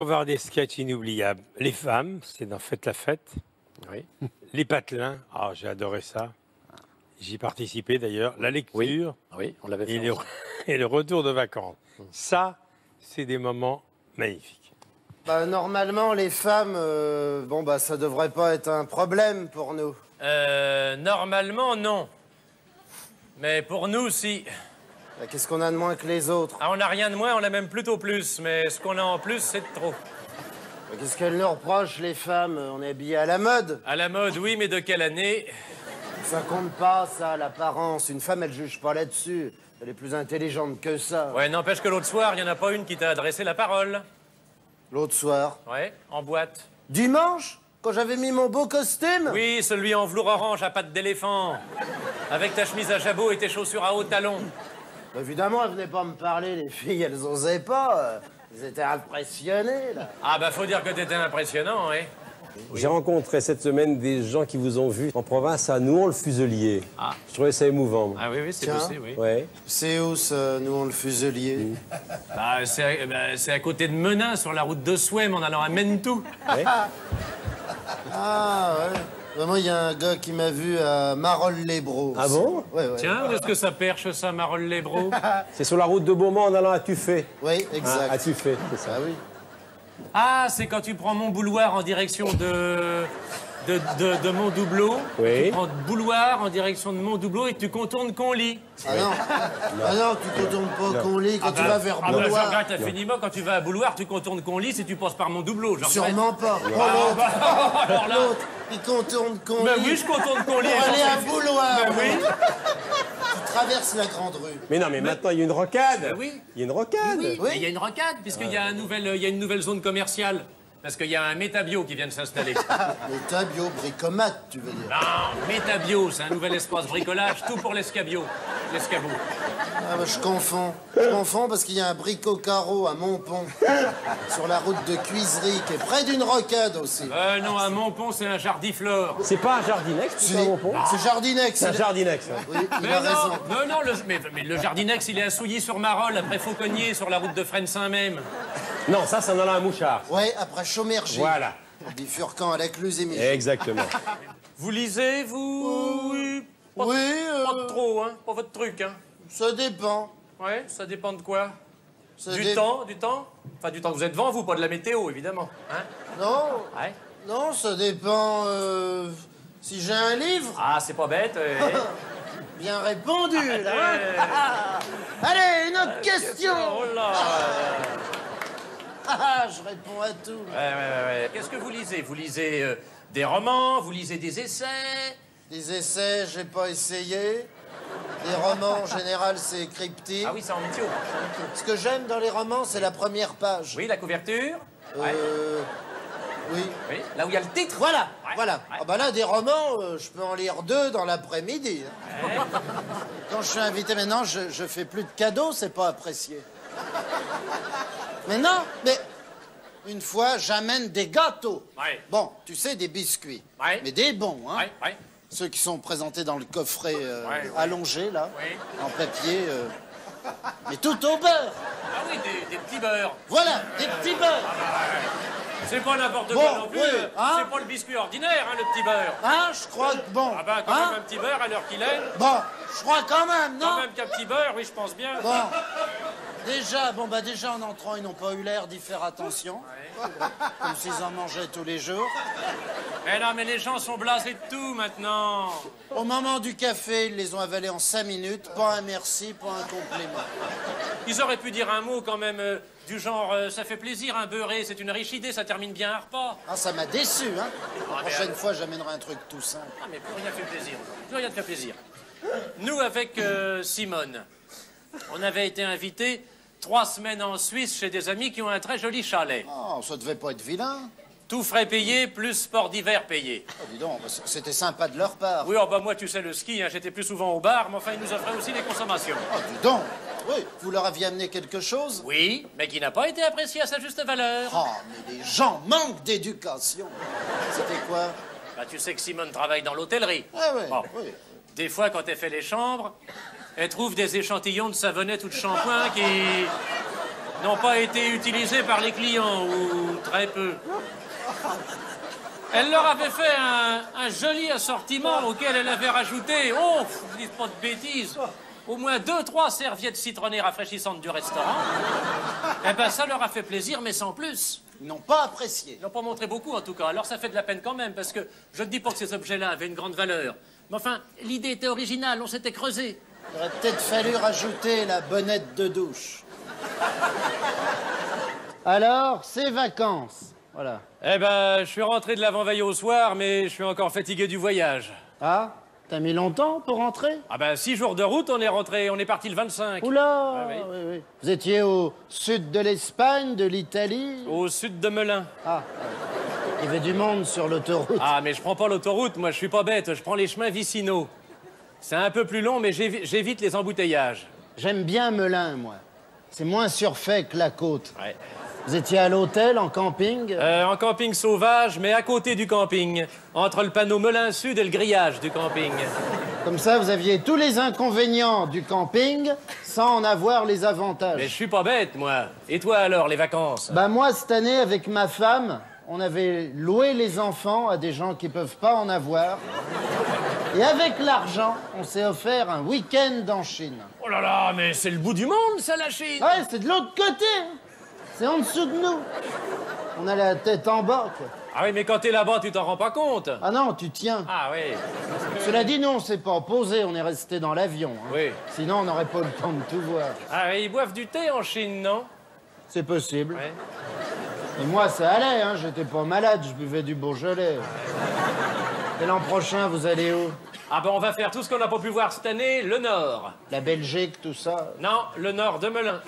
On va avoir des sketchs inoubliables. Les femmes, c'est dans Faites la fête. Oui. Les patelins, ah, j'ai adoré ça. J'y participais d'ailleurs. La lecture Oui, on l'avait fait. et et le retour de vacances. Ça, c'est des moments magnifiques. Bah, normalement, les femmes, ça devrait pas être un problème pour nous. Normalement, non. Mais pour nous, si. Bah, qu'est-ce qu'on a de moins que les autres? Ah, on n'a rien de moins, on a même plutôt plus. Mais ce qu'on a en plus, c'est de trop. Bah, qu'est-ce qu'elles nous reprochent, les femmes? On est habillés à la mode. À la mode, oui, mais de quelle année? Ça compte pas, ça, l'apparence. Une femme, elle juge pas là-dessus. Elle est plus intelligente que ça. Ouais, n'empêche que l'autre soir, il n'y en a pas une qui t'a adressé la parole. L'autre soir. Ouais, en boîte. Dimanche? Quand j'avais mis mon beau costume? Oui, celui en velours orange à pattes d'éléphant. Avec ta chemise à jabot et tes chaussures à hauts talons. Bah, évidemment, elles venaient pas me parler, les filles, elles osaient pas. Elles étaient impressionnées, là. Ah, bah, faut dire que t'étais impressionnant, hein. J'ai rencontré cette semaine des gens qui vous ont vu en province à Nouon-le-Fuselier. Ah. Je trouvais ça émouvant. Ah oui, oui, c'est Tiens. possible, oui. Ouais. C'est où, ça, nous, on le fuselier? Bah, c'est à côté de Menin, sur la route de Souem, en allant à Mentou. Ouais. Ah, ouais. Vraiment, il y a un gars qui m'a vu à Marolles-les-Bros. Ah bon? Ouais, ouais. Tiens, où est-ce que ça perche, ça, Marolles-les-Bros? C'est sur la route de Beaumont en allant à Tuffet. Oui, exact. À Tuffet, c'est ça. Ah oui. Ah, c'est quand tu prends Montbouloir en direction de Montdoubleau. Oui. Tu prends Bouloir en direction de Montdoubleau et tu contournes Conly. Ah non. Ah non, tu contournes pas Conly quand tu vas vers Ah bah, je Bouloir. regrette infiniment, quand tu vas à Bouloir, tu contournes Conly si tu passes par Montdoubleau. je regrette. Sûrement pas. Oh, Ah, l'autre, bah, alors là... l'autre, il contourne Conly. Ben oui, je contourne Conly. Pour aller à Bouloir. Ben oui. Tu traverses la grande rue. Mais non, mais maintenant, il y a une rocade. Ben oui. Il y a une rocade. Oui, mais il y a une rocade, puisqu'il y a il y a une nouvelle zone commerciale. Parce qu'il y a un Métabio qui vient de s'installer. Le tabio, bricomat, tu veux dire. Non, Métabio, c'est un nouvel espace bricolage, tout pour l'escabio. L'escabeau. Ah bah, je confonds. Je confonds parce qu'il y a un bricot-carreau à Montpont, sur la route de Cuisery, qui est près d'une rocade aussi. Non, à Montpont, c'est un jardiflore. C'est pas un jardinex, Si. c'est un pont. C'est Jardinex. C'est un il- jardinex. Hein. Oui, il Mais a non, raison. non, mais le Jardinex, il est à Souilly-sur-Marolles, après Fauconnier, sur la route de Fresnes-Saint-Même. Non, ça, c'est en allant à Mouchard. Ouais, après Chaumergy. Voilà. Bifurquant à la Cluse et Michel. Exactement. Vous lisez, vous Pas, Oui, pas trop, hein. Pas votre truc, hein. ça dépend. Ouais, ça dépend de quoi Ça Du dé- temps, du temps. Enfin, du temps que vous êtes devant, vous, pas de la météo, évidemment. Hein. Non, Ouais. non, ça dépend. Si j'ai un livre, Ah, c'est pas bête. bien répondu, là. Hein. Allez, une autre question. Oh là. Je réponds à tout. Ouais. Qu'est-ce que vous lisez? Vous lisez des romans, vous lisez des essais? Des essais, j'ai pas essayé. Les romans, en général, c'est cryptique. Ah oui, c'est en météo. Ce que j'aime dans les romans, c'est la première page. Oui, la couverture. Ouais. Oui. Oui, là où il y a le titre. Voilà, Ouais, voilà. ouais. Ah bah là, des romans, je peux en lire 2 dans l'après-midi. Hein. Quand je suis invité maintenant, je fais plus de cadeaux, c'est pas apprécié. Mais non, mais une fois, j'amène des gâteaux. Ouais. Bon, tu sais, des biscuits. Ouais. Mais des bons, hein. Ouais. Ceux qui sont présentés dans le coffret Ouais. allongé, là, Oui. en papier. Mais tout au beurre. Ah oui, des petits beurres. Voilà, des petits beurres. C'est pas n'importe Bon, quoi non plus. oui, hein. C'est pas le biscuit ordinaire, hein, le petit beurre. Hein, je crois que bon. Ah ben, quand hein? même un petit beurre à l'heure qu'il est. Bon, je crois quand même, Quand non? même qu'un petit beurre, oui, je pense bien. Bon, déjà en entrant, ils n'ont pas eu l'air d'y faire attention. Comme s'ils en mangeaient tous les jours. Mais non, mais les gens sont blasés de tout maintenant. Au moment du café, ils les ont avalés en 5 minutes. Pas un merci, pas un compliment. Ils auraient pu dire un mot quand même du genre ça fait plaisir un beurré, c'est une riche idée, ça termine bien un repas. Ah, ça m'a déçu, hein? La Ah, mais prochaine fois, j'amènerai un truc tout simple. Ah mais plus rien fait plaisir. Plus rien ne fait plaisir. Nous avec Simone, on avait été invités 3 semaines en Suisse chez des amis qui ont un très joli chalet. Oh, ça devait pas être vilain. Tout frais payé, plus sport d'hiver payé. Oh, dis donc, bah, c'était sympa de leur part. Oui, oh bah moi tu sais le ski, hein, j'étais plus souvent au bar, mais enfin ils nous offraient aussi des consommations. Oh, dis donc. Oui, vous leur aviez amené quelque chose? Oui, mais qui n'a pas été apprécié à sa juste valeur. Oh, mais les gens manquent d'éducation. C'était quoi? Bah tu sais que Simone travaille dans l'hôtellerie. Ah ouais, Bon. oui. Des fois, quand elle fait les chambres, elle trouve des échantillons de savonnette ou de shampoing qui... n'ont pas été utilisés par les clients, ou très peu. Elle leur avait fait un joli assortiment auquel elle avait rajouté, oh, je dis pas de bêtises, au moins 2-3 serviettes citronnées rafraîchissantes du restaurant. Eh ben, ça leur a fait plaisir, mais sans plus. Ils n'ont pas apprécié. Ils n'ont pas montré beaucoup, en tout cas. Alors, ça fait de la peine quand même, parce que je ne dis pas que ces objets-là avaient une grande valeur. Mais enfin, l'idée était originale, on s'était creusé. Il aurait peut-être fallu rajouter la bonnette de douche. Alors, c'est vacances. Voilà. Eh ben, je suis rentré de l'avant-veille au soir, mais je suis encore fatigué du voyage. Ah, t'as mis longtemps pour rentrer? Ah ben, 6 jours de route, on est rentré, on est parti le 25. Oula, Ah oui. oui, oui. Vous étiez au sud de l'Espagne, de l'Italie? Au sud de Melun. Ah, il y avait du monde sur l'autoroute. Ah, mais je prends pas l'autoroute, moi, je suis pas bête, je prends les chemins vicinaux. C'est un peu plus long, mais j'évite les embouteillages. J'aime bien Melun, moi. C'est moins surfait que la côte. Ouais. Vous étiez à l'hôtel, en camping? En camping sauvage, mais à côté du camping. Entre le panneau Melun Sud et le grillage du camping. Comme ça, vous aviez tous les inconvénients du camping sans en avoir les avantages. Mais je suis pas bête, moi. Et toi, alors, les vacances? Bah moi, cette année, avec ma femme, on avait loué les enfants à des gens qui peuvent pas en avoir. Et avec l'argent, on s'est offert un week-end en Chine. Oh là là, mais c'est le bout du monde, ça, la Chine! Ouais, c'est de l'autre côté, hein. C'est en dessous de nous. On a la tête en bas, quoi. Ah oui, mais quand t'es là-bas, tu t'en rends pas compte? Ah non, tu tiens. Ah oui. Cela dit, nous, on s'est pas posé, on est resté dans l'avion. Hein. Oui. Sinon, on n'aurait pas le temps de tout voir. Ah oui, ils boivent du thé en Chine, non? C'est possible. Ouais. Et moi, ça allait, hein. J'étais pas malade, je buvais du Beaujolais. Et l'an prochain, vous allez où? Ah ben, on va faire tout ce qu'on n'a pas pu voir cette année, le Nord. La Belgique, tout ça? Non, le Nord de Melun.